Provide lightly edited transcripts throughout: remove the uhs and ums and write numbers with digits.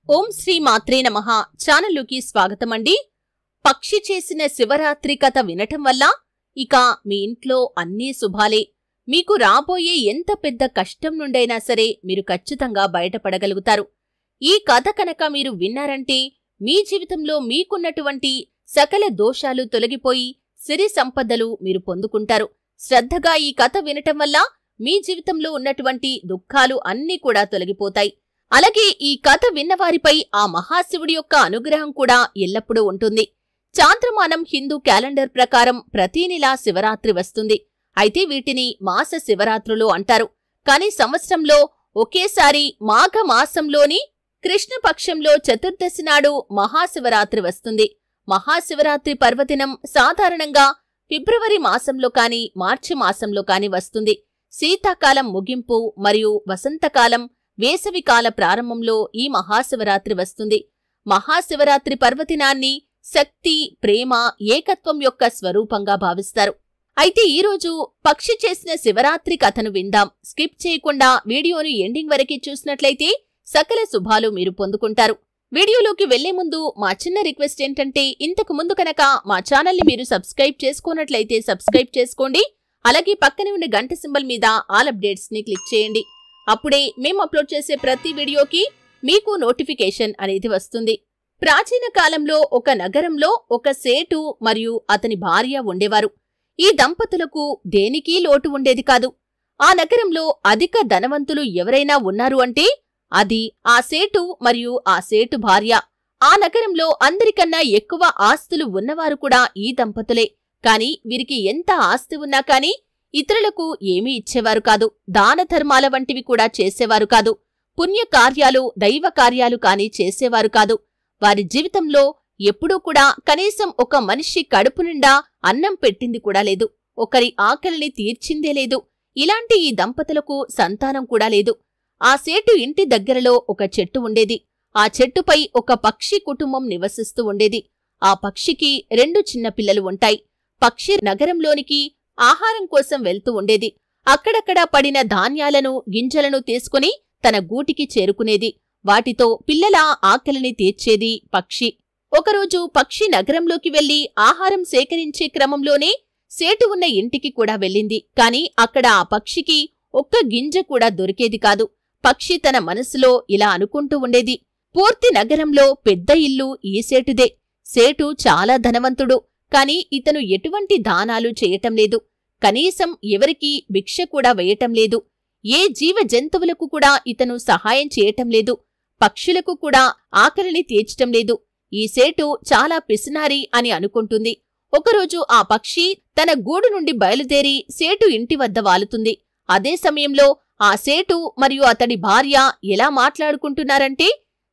ఓం శ్రీ మాత్రే నమః ఛానల్లోకి స్వాగతమండి. పక్షి చేసిన శివరాత్రి కథ వినటం వల్ల ఇక మీ ఇంట్లో అన్నీ శుభాలే. మీకు రాబోయే ఎంత పెద్ద కష్టం నుండైనా సరే మీరు ఖచ్చితంగా బయటపడగలుగుతారు. ఈ కథ కనుక మీరు విన్నారంటే మీ జీవితంలో మీకున్నటువంటి సకల దోషాలు తొలగిపోయి సిరి సంపదలు మీరు పొందుకుంటారు. శ్రద్ధగా ఈ కథ వినటం వల్ల మీ జీవితంలో ఉన్నటువంటి దుఃఖాలు అన్నీ కూడా తొలగిపోతాయి. అలాగే ఈ కథ విన్నవారిపై ఆ మహాశివుడి యొక్క అనుగ్రహం కూడా ఎల్లప్పుడూ ఉంటుంది. చాంద్రమానం హిందూ క్యాలెండర్ ప్రకారం ప్రతి నెలా శివరాత్రి వస్తుంది. అయితే వీటిని మాస శివరాత్రులు అంటారు. కాని సంవత్సరంలో ఒకేసారి మాఘ మాసంలోని కృష్ణపక్షంలో చతుర్దశి నాడు మహాశివరాత్రి వస్తుంది. మహాశివరాత్రి పర్వదినం సాధారణంగా ఫిబ్రవరి మాసంలో కాని మార్చి మాసంలో కాని వస్తుంది. శీతాకాలం ముగింపు మరియు వసంతకాలం వేసవికాల ప్రారంభంలో ఈ మహాశివరాత్రి వస్తుంది. మహాశివరాత్రి పర్వదినాన్ని శక్తి, ప్రేమ, ఏకత్వం యొక్క స్వరూపంగా భావిస్తారు. అయితే ఈరోజు పక్షి చేసిన శివరాత్రి కథను విందాం. స్కిప్ చేయకుండా వీడియోను ఎండింగ్ వరకు చూసినట్లయితే సకల శుభాలు మీరు పొందుకుంటారు. వీడియోలోకి వెళ్లే ముందు మా చిన్న రిక్వెస్ట్ ఏంటంటే, ఇంతకు ముందు కనుక మా ఛానల్ని మీరు సబ్స్క్రైబ్ చేసుకోనట్లయితే సబ్స్క్రైబ్ చేసుకోండి. అలాగే పక్కనే ఉండే గంట సింబల్ మీద ఆల్ అప్డేట్స్ ని క్లిక్ చేయండి. అప్పుడే మేము అప్లోడ్ చేసే ప్రతి వీడియోకి మీకు నోటిఫికేషన్ అనేది వస్తుంది. ప్రాచీన కాలంలో ఒక నగరంలో ఒక సేటు మరియు అతని భార్య ఉండేవారు. ఈ దంపతులకు దేనికీ లోటు ఉండేది కాదు. ఆ నగరంలో అధిక ధనవంతులు ఎవరైనా ఉన్నారు అంటే అది ఆ సేటు మరియు ఆ సేటు భార్య. ఆ నగరంలో అందరికన్నా ఎక్కువ ఆస్తులు ఉన్నవారు కూడా ఈ దంపతులే. కాని వీరికి ఎంత ఆస్తి ఉన్నా కాని ఇతరులకు ఏమీ ఇచ్చేవారు కాదు. దాన ధర్మాల వంటివి కూడా చేసేవారు కాదు. పుణ్యకార్యాలు, దైవ కార్యాలు కాని చేసేవారు కాదు. వారి జీవితంలో ఎప్పుడూ కూడా కనీసం ఒక మనిషి కడుపు నిండా అన్నం పెట్టింది కూడా లేదు. ఒకరి ఆకలిని తీర్చిందే లేదు. ఇలాంటి ఈ దంపతులకు సంతానం కూడా లేదు. ఆ సేటు ఇంటి దగ్గరలో ఒక చెట్టు ఉండేది. ఆ చెట్టుపై ఒక పక్షి కుటుంబం నివసిస్తూ ఉండేది. ఆ పక్షికి 2 చిన్న పిల్లలు ఉంటాయి. పక్షి నగరంలోనికి ఆహారం కోసం వెళ్తూ ఉండేది. అక్కడక్కడా పడిన ధాన్యాలను, గింజలను తీసుకుని తన గూటికి చేరుకునేది. వాటితో పిల్లల ఆకలిని తీర్చేది పక్షి. ఒకరోజు పక్షి నగరంలోకి వెళ్లి ఆహారం సేకరించే క్రమంలోనే సేటు ఉన్న ఇంటికి కూడా వెళ్ళింది. కాని అక్కడ ఆ పక్షికి ఒక్క గింజ కూడా దొరికేది కాదు. పక్షి తన మనసులో ఇలా అనుకుంటూ ఉండేది, పూర్తి నగరంలో పెద్ద ఇల్లు ఈ సేటుదే. సేటు చాలా ధనవంతుడు. కాని ఇతను ఎటువంటి దానాలు చేయటం లేదు. కనీసం ఎవరికీ భిక్ష కూడా వేయటం లేదు. ఏ జీవ జంతువులకు కూడా ఇతను సహాయం చేయటం లేదు. పక్షులకు కూడా ఆకలిని తీర్చటం లేదు. ఈ సేటు చాలా పిసినారి అని అనుకుంటుంది. ఒకరోజు ఆ పక్షి తన గూడు నుండి బయలుదేరి సేటు ఇంటి వద్ద వాలుతుంది. అదే సమయంలో ఆ సేటు మరియు అతడి భార్య ఎలా మాట్లాడుకుంటున్నారంటే,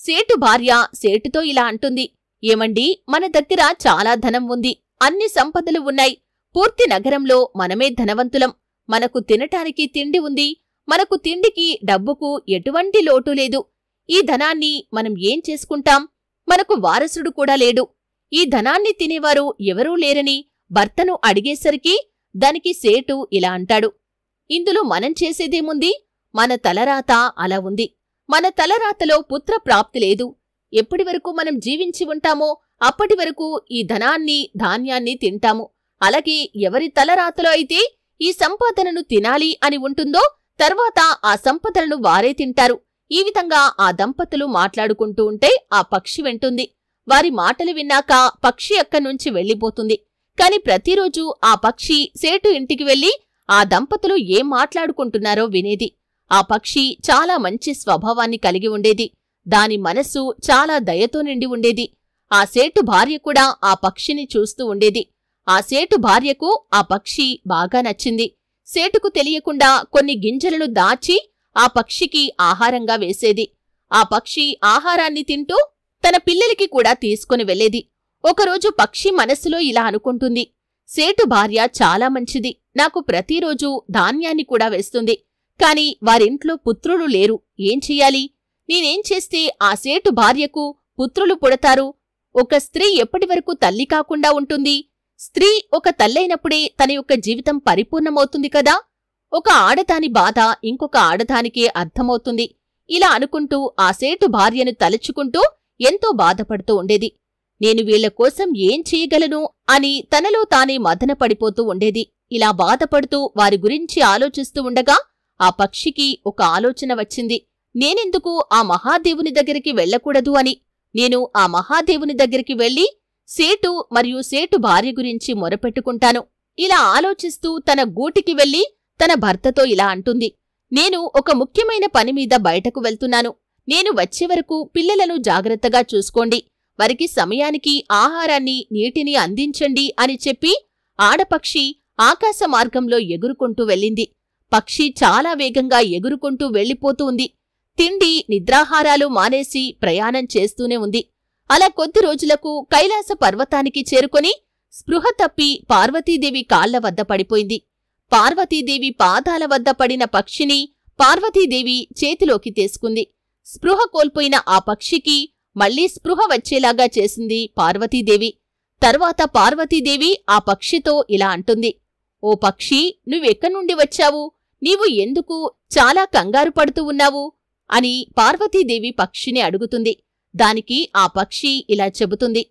సేటు భార్య సేటుతో ఇలా అంటుంది, ఏమండి, మన దగ్గర చాలా ధనం ఉంది. అన్ని సంపదలు ఉన్నాయి. పూర్తి నగరంలో మనమే ధనవంతులం. మనకు తినటానికి తిండి ఉంది. మనకు తిండికి, డబ్బుకు ఎటువంటి లోటు లేదు. ఈ ధనాన్ని మనం ఏం చేసుకుంటాం? మనకు వారసుడు కూడా లేడు. ఈ ధనాన్ని తినేవారు ఎవరూ లేరని భర్తను అడిగేసరికి దానికి సేటు ఇలా అంటాడు, ఇందులో మనం చేసేదేముంది? మన తలరాత అలా ఉంది. మన తలరాతలో పుత్ర ప్రాప్తి లేదు. ఎప్పటివరకు మనం జీవించి ఉంటామో అప్పటి వరకు ఈ ధనాన్ని, ధాన్యాన్ని తింటాము. అలాగే ఎవరి తలరాతలో అయితే ఈ సంపాదనను తినాలి అని ఉంటుందో తర్వాత ఆ సంపదలను వారే తింటారు. ఈ విధంగా ఆ దంపతులు మాట్లాడుకుంటూ ఉంటే ఆ పక్షి వింటుంది. వారి మాటలు విన్నాక పక్షి అక్కడ్నుంచి వెళ్లిపోతుంది. కాని ప్రతిరోజు ఆ పక్షి సేటు ఇంటికి వెళ్లి ఆ దంపతులు ఏం మాట్లాడుకుంటున్నారో వినేది. ఆ పక్షి చాలా మంచి స్వభావాన్ని కలిగి ఉండేది. దాని మనస్సు చాలా దయతో నిండి ఉండేది. ఆ సేటు భార్య కూడా ఆ పక్షిని చూస్తూ ఉండేది. ఆ సేటు భార్యకు ఆ పక్షి బాగా నచ్చింది. సేటుకు తెలియకుండా కొన్ని గింజలను దాచి ఆ పక్షికి ఆహారంగా వేసేది. ఆ పక్షి ఆహారాన్ని తింటూ తన పిల్లలకి కూడా తీసుకుని వెళ్లేది. ఒకరోజు పక్షి మనసులో ఇలా అనుకుంటుంది, సేటు భార్య చాలా మంచిది. నాకు ప్రతిరోజు ధాన్యాన్ని కూడా వేస్తుంది. కాని వారింట్లో పుత్రులు లేరు. ఏం చెయ్యాలి? నేనేం చేస్తే ఆ సేటు భార్యకు పుత్రులు పుడతారు? ఒక స్త్రీ ఎప్పటివరకు తల్లి కాకుండా ఉంటుంది? స్త్రీ ఒక తల్లైనప్పుడే తన యొక్క జీవితం పరిపూర్ణమవుతుంది కదా. ఒక ఆడదాని బాధ ఇంకొక ఆడదానికే అర్థమవుతుంది. ఇలా అనుకుంటూ ఆ సేటు భార్యను తలుచుకుంటూ ఎంతో బాధపడుతూ ఉండేది. నేను వీళ్ల కోసం ఏం చేయగలను అని తనలో తానే మదనపడిపోతూ ఉండేది. ఇలా బాధపడుతూ వారి గురించి ఆలోచిస్తూ ఉండగా ఆ పక్షికి ఒక ఆలోచన వచ్చింది. నేనెందుకు ఆ మహాదేవుని దగ్గరికి వెళ్లకూడదు అని. నేను ఆ మహాదేవుని దగ్గరికి వెళ్లి సేటు మరియు సేటు భార్య గురించి మొరపెట్టుకుంటాను. ఇలా ఆలోచిస్తూ తన గూటికి వెళ్లి తన భర్తతో ఇలా అంటుంది. నేను ఒక ముఖ్యమైన పనిమీద బయటకు వెళ్తున్నాను. నేను వచ్చేవరకు పిల్లలను జాగ్రత్తగా చూసుకోండి. వారికి సమయానికి ఆహారాన్ని, నీటిని అందించండి అని చెప్పి ఆడపక్షి ఆకాశ మార్గంలో ఎగురుకుంటూ వెళ్ళింది. పక్షి చాలా వేగంగా ఎగురుకుంటూ వెళ్లిపోతూ ఉంది. తిండి, నిద్రాహారాలు మానేసి ప్రయాణం చేస్తూనే ఉంది. అలా కొద్ది రోజులకు కైలాస పర్వతానికి చేరుకొని స్పృహ తప్పి పార్వతీదేవి కాళ్ల వద్ద పడిపోయింది. పార్వతీదేవి పాదాల వద్ద పడిన పక్షిని పార్వతీదేవి చేతిలోకి తీసుకుంది. స్పృహ కోల్పోయిన ఆ పక్షికి మళ్లీ స్పృహ వచ్చేలాగా చేసింది పార్వతీదేవి. తర్వాత పార్వతీదేవి ఆ పక్షితో ఇలా అంటుంది. ఓ పక్షి, నువ్వెక్కడ్నుండి వచ్చావు? నీవు ఎందుకు చాలా కంగారు పడుతూ ఉన్నావు అని పార్వతీదేవి పక్షిని అడుగుతుంది. దానికి ఆ పక్షి ఇలా చెబుతుంది.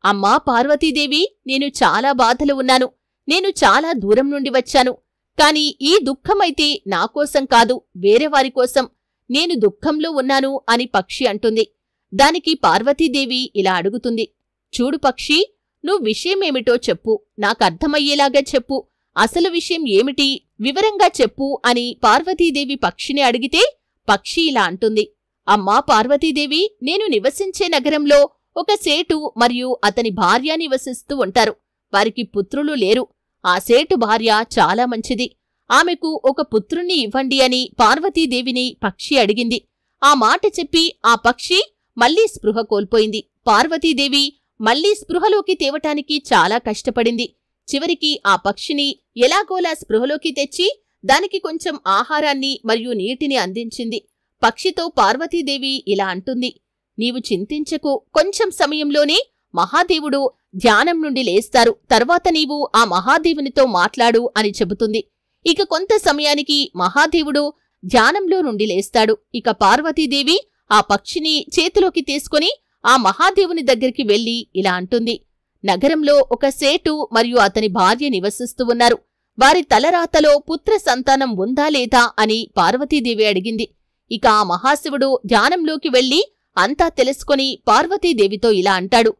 అమ్మా పార్వతీదేవి, నేను చాలా బాధలు ఉన్నాను. నేను చాలా దూరం నుండి వచ్చాను. కాని ఈ దుఃఖమైతే నాకోసం కాదు, వేరేవారి కోసం. నేను దుఃఖంలో ఉన్నాను అని పక్షి అంటుంది. దానికి పార్వతీదేవి ఇలా అడుగుతుంది. చూడు పక్షి, నువ్వు విషయమేమిటో చెప్పు, నాకర్థమయ్యేలాగా చెప్పు. అసలు విషయం ఏమిటి, వివరంగా చెప్పు అని పార్వతీదేవి పక్షిని అడిగితే పక్షి ఇలా అంటుంది. అమ్మా పార్వతీదేవి, నేను నివసించే నగరంలో ఒక సేటు మరియు అతని భార్య నివసిస్తూ ఉంటారు. వారికి పుత్రులు లేరు. ఆ సేటు భార్య చాలా మంచిది. ఆమెకు ఒక పుత్రుణ్ణి ఇవ్వండి అని పార్వతీదేవిని పక్షి అడిగింది. ఆ మాట చెప్పి ఆ పక్షి మళ్లీ స్పృహ కోల్పోయింది. పార్వతీదేవి మళ్లీ స్పృహలోకి తేవటానికి చాలా కష్టపడింది. చివరికి ఆ పక్షిని ఎలాగోలా స్పృహలోకి తెచ్చి దానికి కొంచెం ఆహారాన్ని మరియు నీటిని అందించింది. పక్షితో పార్వతీదేవి ఇలా అంటుంది. నీవు చింతించకు, కొంచెం సమయంలోనే మహాదేవుడు ధ్యానం నుండి లేస్తారు. తర్వాత నీవు ఆ మహాదేవునితో మాట్లాడు అని చెబుతుంది. ఇక కొంత సమయానికి మహాదేవుడు ధ్యానంలో నుండి లేస్తాడు. ఇక పార్వతీదేవి ఆ పక్షిని చేతిలోకి తీసుకుని ఆ మహాదేవుని దగ్గరికి వెళ్లి ఇలా అంటుంది. నగరంలో ఒక సేటు మరియు అతని భార్య నివసిస్తూ ఉన్నారు. వారి తలరాతలో పుత్ర సంతానం ఉందా లేదా అని పార్వతీదేవి అడిగింది. ఇక ఆ మహాశివుడు ధ్యానంలోకి వెళ్లి అంతా తెలుసుకొని పార్వతీదేవితో ఇలా అంటాడు.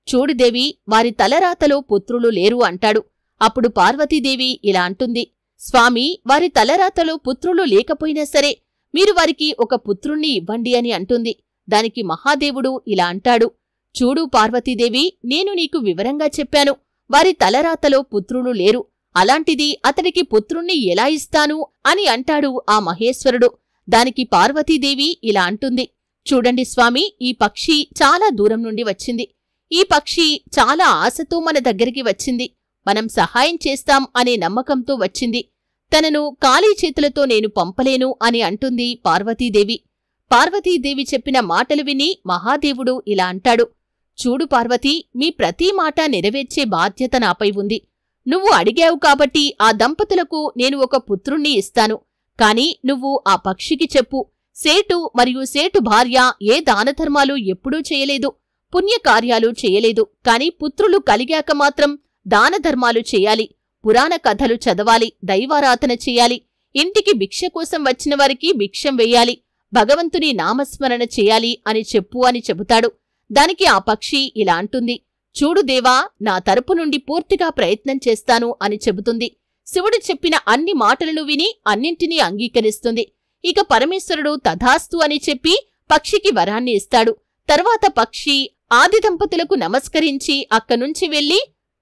చూడు దేవి, వారి తలరాతలో పుత్రులు లేరు అంటాడు. అప్పుడు పార్వతీదేవి ఇలా అంటుంది. స్వామి, వారి తలరాతలో పుత్రులు లేకపోయినా సరే మీరు వారికి ఒక పుత్రుణ్ణి ఇవ్వండి అని అంటుంది. దానికి మహాదేవుడు ఇలా అంటాడు. చూడు పార్వతీదేవి, నేను నీకు వివరంగా చెప్పాను. వారి తలరాతలో పుత్రులు లేరు. అలాంటిది అతడికి పుత్రుణ్ణి ఎలా ఇస్తాను అని అంటాడు ఆ మహేశ్వరుడు. దానికి పార్వతీదేవి ఇలా అంటుంది. చూడండి స్వామి, ఈ పక్షి చాలా దూరం నుండి వచ్చింది. ఈ పక్షి చాలా ఆశతో మన దగ్గరికి వచ్చింది. మనం సహాయం చేస్తాం అనే నమ్మకంతో వచ్చింది. తనను ఖాళీ చేతులతో నేను పంపలేను అని అంటుంది పార్వతీదేవి. పార్వతీదేవి చెప్పిన మాటలు విని మహాదేవుడు ఇలా అంటాడు. చూడు పార్వతీ, మీ ప్రతి మాట నెరవేర్చే బాధ్యత నాపై ఉంది. నువ్వు అడిగావు కాబట్టి ఆ దంపతులకు నేను ఒక పుత్రుణ్ణి ఇస్తాను. కాని నువ్వు ఆ పక్షికి చెప్పు, సేటు మరియు సేటు భార్య ఏ దానధర్మాలు ఎప్పుడూ చేయలేదు, పుణ్యకార్యాలు చేయలేదు. కాని పుత్రులు కలిగాక మాత్రం దానధర్మాలు చేయాలి, పురాణ కథలు చదవాలి, దైవారాధన చేయాలి, ఇంటికి భిక్ష కోసం వచ్చిన వారికి భిక్షం వెయ్యాలి, భగవంతుని నామస్మరణ చేయాలి అని చెప్పు అని చెబుతాడు. దానికి ఆ పక్షి ఇలా అంటుంది. చూడు దేవా, నా తరపు నుండి పూర్తిగా ప్రయత్నం చేస్తాను అని చెబుతుంది. శివుడు చెప్పిన అన్ని మాటలను విని అన్నింటినీ అంగీకరిస్తుంది. ఇక పరమేశ్వరుడు తథాస్తు అని చెప్పి పక్షికి వరాన్ని ఇస్తాడు. తర్వాత పక్షి ఆది దంపతులకు నమస్కరించి అక్కనుంచి వెళ్లి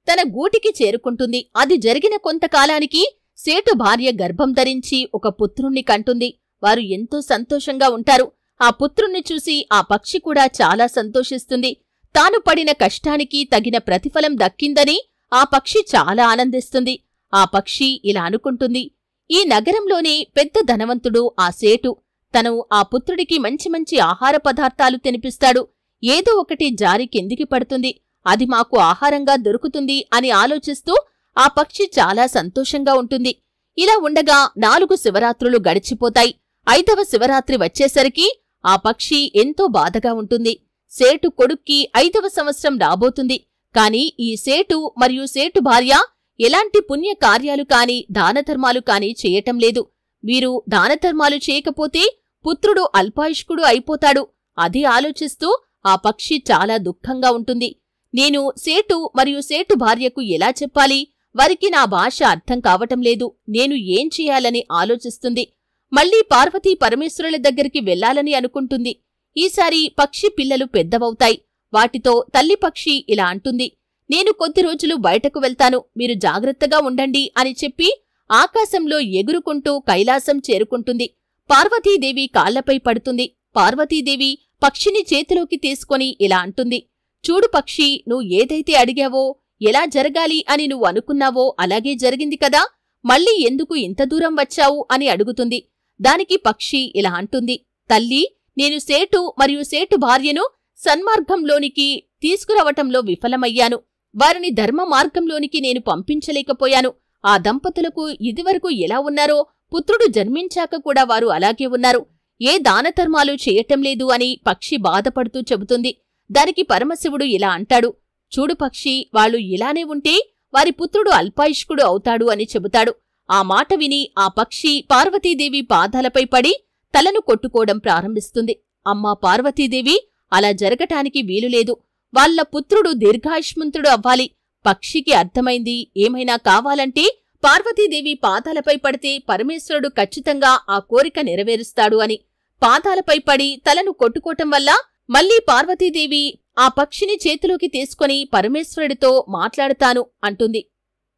తన గూటికి చేరుకుంటుంది. అది జరిగిన కొంతకాలానికి సేటు భార్య గర్భం ధరించి ఒక పుత్రుణ్ణి కంటుంది. వారు ఎంతో సంతోషంగా ఉంటారు. ఆ పుత్రుణ్ణి చూసి ఆ పక్షి కూడా చాలా సంతోషిస్తుంది. తాను పడిన కష్టానికి తగిన ప్రతిఫలం దక్కిందని ఆ పక్షి చాలా ఆనందిస్తుంది. ఆ పక్షి ఇలా అనుకుంటుంది. ఈ నగరంలోనే పెద్ద ధనవంతుడు ఆ సేటు. తను ఆ పుత్రుడికి మంచి మంచి ఆహార పదార్థాలు తినిపిస్తాడు. ఏదో ఒకటి జారి కిందికి పడుతుంది, అది మాకు ఆహారంగా దొరుకుతుంది అని ఆలోచిస్తూ ఆ పక్షి చాలా సంతోషంగా ఉంటుంది. ఇలా ఉండగా 4 శివరాత్రులు గడిచిపోతాయి. 5వ శివరాత్రి వచ్చేసరికి ఆ పక్షి ఎంతో బాధగా ఉంటుంది. సేటు కొడుక్కి 5వ సంవత్సరం రాబోతుంది. కాని ఈ సేటు మరియు సేటు భార్య ఎలాంటి పుణ్య కార్యాలు కాని దానధర్మాలు కాని చేయటం లేదు. వీరు దానధర్మాలు చేయకపోతే పుత్రుడు అల్పాయుష్కుడు అయిపోతాడు. అది ఆలోచిస్తూ ఆ పక్షి చాలా దుఃఖంగా ఉంటుంది. నేను సేటు మరియు సేటు భార్యకు ఎలా చెప్పాలి? వారికి నా భాష అర్థం కావటం లేదు. నేను ఏం చెయ్యాలని ఆలోచిస్తుంది. మళ్లీ పార్వతీ పరమేశ్వరుల దగ్గరికి వెళ్లాలని అనుకుంటుంది. ఈసారి పక్షి పిల్లలు పెద్దవవుతాయి. వాటితో తల్లి పక్షి ఇలా అంటుంది, నేను కొద్ది రోజులు బయటకు వెళ్తాను, మీరు జాగ్రత్తగా ఉండండి అని చెప్పి ఆకాశంలో ఎగురుకుంటూ కైలాసం చేరుకుంటుంది. పార్వతీదేవి కాళ్లపై పడుతుంది. పార్వతీదేవి పక్షిని చేతిలోకి తీసుకొని ఇలా అంటుంది, చూడు పక్షి, నువ్వు ఏదైతే అడిగావో, ఎలా జరగాలి అని నువ్వు అనుకున్నావో అలాగే జరిగింది కదా, మళ్ళీ ఎందుకు ఇంత దూరం వచ్చావు అని అడుగుతుంది. దానికి పక్షి ఇలా అంటుంది, తల్లి, నేను సేటు మరియు సేటు భార్యను సన్మార్గంలోనికి తీసుకురావటంలో విఫలమయ్యాను. వారిని ధర్మ మార్గంలోనికి నేను పంపించలేకపోయాను. ఆ దంపతులకు ఇదివరకు ఎలా ఉన్నారో పుత్రుడు జన్మించాక కూడా వారు అలాగే ఉన్నారు. ఏ దానధర్మాలు చేయటం లేదు అని పక్షి బాధపడుతూ చెబుతుంది. దానికి పరమశివుడు ఇలా అంటాడు, చూడు పక్షి, వాళ్ళు ఇలానే ఉంటే వారి పుత్రుడు అల్పాయుష్కుడు అవుతాడు అని చెబుతాడు. ఆ మాట విని ఆ పక్షి పార్వతీదేవి పాదాలపై పడి తలను కొట్టుకోవడం ప్రారంభిస్తుంది. అమ్మా పార్వతీదేవి, అలా జరగటానికి వీలులేదు. వాళ్ల పుత్రుడు దీర్ఘాయుష్మంతుడు అవ్వాలి. పక్షికి అర్థమైంది, ఏమైనా కావాలంటే పార్వతీదేవి పాదాలపై పడితే పరమేశ్వరుడు ఖచ్చితంగా ఆ కోరిక నెరవేరుస్తాడు అని. పాదాలపై పడి తలను కొట్టుకోవటం వల్ల మళ్లీ పార్వతీదేవి ఆ పక్షిని చేతిలోకి తీసుకుని పరమేశ్వరుడితో మాట్లాడతాను అంటుంది.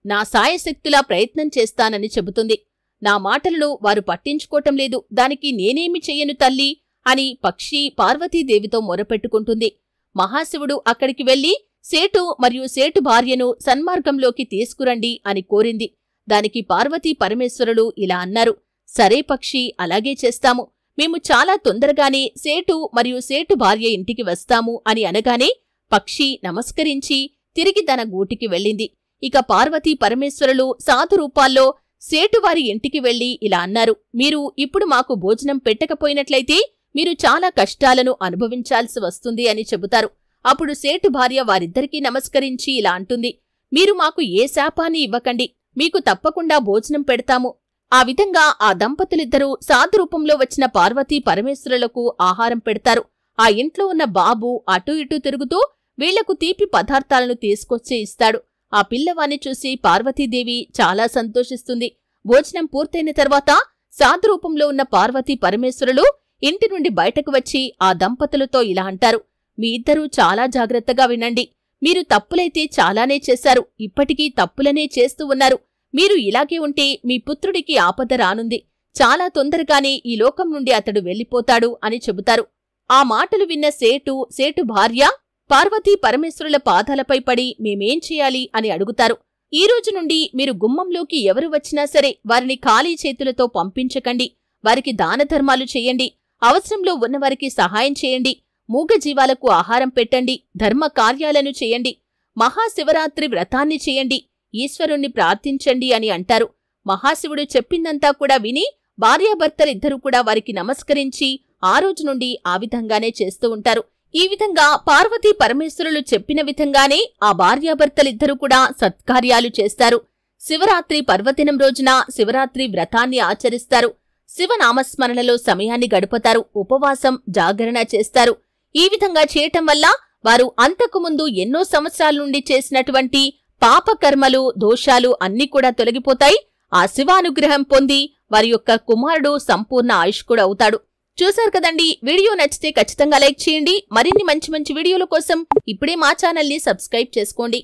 నా సాయశక్తులా ప్రయత్నం చేస్తానని చెబుతుంది. నా మాటలను వారు పట్టించుకోవటం లేదు. దానికి నేనేమి చెయ్యను తల్లి అని పక్షి పార్వతీదేవితో మొరపెట్టుకుంటుంది. మహాశివుడు అక్కడికి వెళ్లి సేటు మరియు సేటు భార్యను సన్మార్గంలోకి తీసుకురండి అని కోరింది. దానికి పార్వతీ పరమేశ్వరులు ఇలా అన్నారు, సరే పక్షి, అలాగే చేస్తాము. మేము చాలా తొందరగానే సేటు మరియు సేటు భార్య ఇంటికి వస్తాము అని అనగానే పక్షి నమస్కరించి తిరిగి తన గూటికి వెళ్ళింది. ఇక పార్వతీ పరమేశ్వరులు సాధు రూపాల్లో సేటువారి ఇంటికి వెళ్లి ఇలా అన్నారు, మీరు ఇప్పుడు మాకు భోజనం పెట్టకపోయినట్లయితే మీరు చాలా కష్టాలను అనుభవించాల్సి వస్తుంది అని చెబుతారు. అప్పుడు సేటు భార్య వారిద్దరికీ నమస్కరించి ఇలా అంటుంది, మీరు మాకు ఏ శాపాన్ని ఇవ్వకండి, మీకు తప్పకుండా భోజనం పెడతాము. ఆ విధంగా ఆ దంపతులిద్దరూ సాధు రూపంలో వచ్చిన పార్వతీ పరమేశ్వరులకు ఆహారం పెడతారు. ఆ ఇంట్లో ఉన్న బాబు అటూ ఇటూ తిరుగుతూ వీళ్లకు తీపి పదార్థాలను తీసుకొచ్చి ఇస్తాడు. ఆ పిల్లవాన్ని చూసి పార్వతీదేవి చాలా సంతోషిస్తుంది. భోజనం పూర్తయిన తర్వాత సాధు రూపంలో ఉన్న పార్వతీ పరమేశ్వరులు ఇంటి నుండి బయటకు వచ్చి ఆ దంపతులతో ఇలా అంటారు, మీ ఇద్దరూ చాలా జాగ్రత్తగా వినండి. మీరు తప్పులైతే చాలానే చేశారు, ఇప్పటికీ తప్పులనే చేస్తూ ఉన్నారు. మీరు ఇలాగే ఉంటే మీ పుత్రుడికి ఆపద రానుంది. చాలా తొందరగానే ఈ లోకం నుండి అతడు వెళ్ళిపోతాడు అని చెబుతారు. ఆ మాటలు విన్న సేటు భార్య పార్వతీ పరమేశ్వరుల పాదాలపై పడి మేమేం చేయాలి అని అడుగుతారు. ఈ రోజు నుండి మీరు గుమ్మంలోకి ఎవరు వచ్చినా సరే వారిని ఖాళీ చేతులతో పంపించకండి. వారికి దానధర్మాలు చేయండి. అవసరంలో ఉన్నవారికి సహాయం చేయండి. మూగజీవాలకు ఆహారం పెట్టండి. ధర్మ కార్యాలను చేయండి. మహాశివరాత్రి వ్రతాన్ని చేయండి. ఈశ్వరుణ్ణి ప్రార్థించండి అని అంటారు. మహాశివుడు చెప్పిందంతా కూడా విని భార్యాభర్తలిద్దరూ కూడా వారికి నమస్కరించి ఆ రోజు నుండి ఆ విధంగానే చేస్తూ ఉంటారు. ఈ విధంగా పార్వతీ పరమేశ్వరులు చెప్పిన విధంగానే ఆ భార్యాభర్తలిద్దరూ కూడా సత్కార్యాలు చేస్తారు. శివరాత్రి పర్వదినం రోజున శివరాత్రి వ్రతాన్ని ఆచరిస్తారు. శివనామస్మరణలో సమయాన్ని గడుపుతారు. ఉపవాసం, జాగరణ చేస్తారు. ఈ విధంగా చేయటం వల్ల వారు అంతకుముందు ఎన్నో సంవత్సరాల నుండి చేసినటువంటి పాపకర్మలు, దోషాలు అన్నీ కూడా తొలగిపోతాయి. ఆ శివానుగ్రహం పొంది వారి యొక్క కుమారుడు సంపూర్ణ ఆయుష్కుడు అవుతాడు. చూశారు కదండి. వీడియో నచ్చితే ఖచ్చితంగా లైక్ చేయండి. మరిన్ని మంచి మంచి వీడియోల కోసం ఇప్పుడే మా ఛానల్ని సబ్స్క్రైబ్ చేసుకోండి.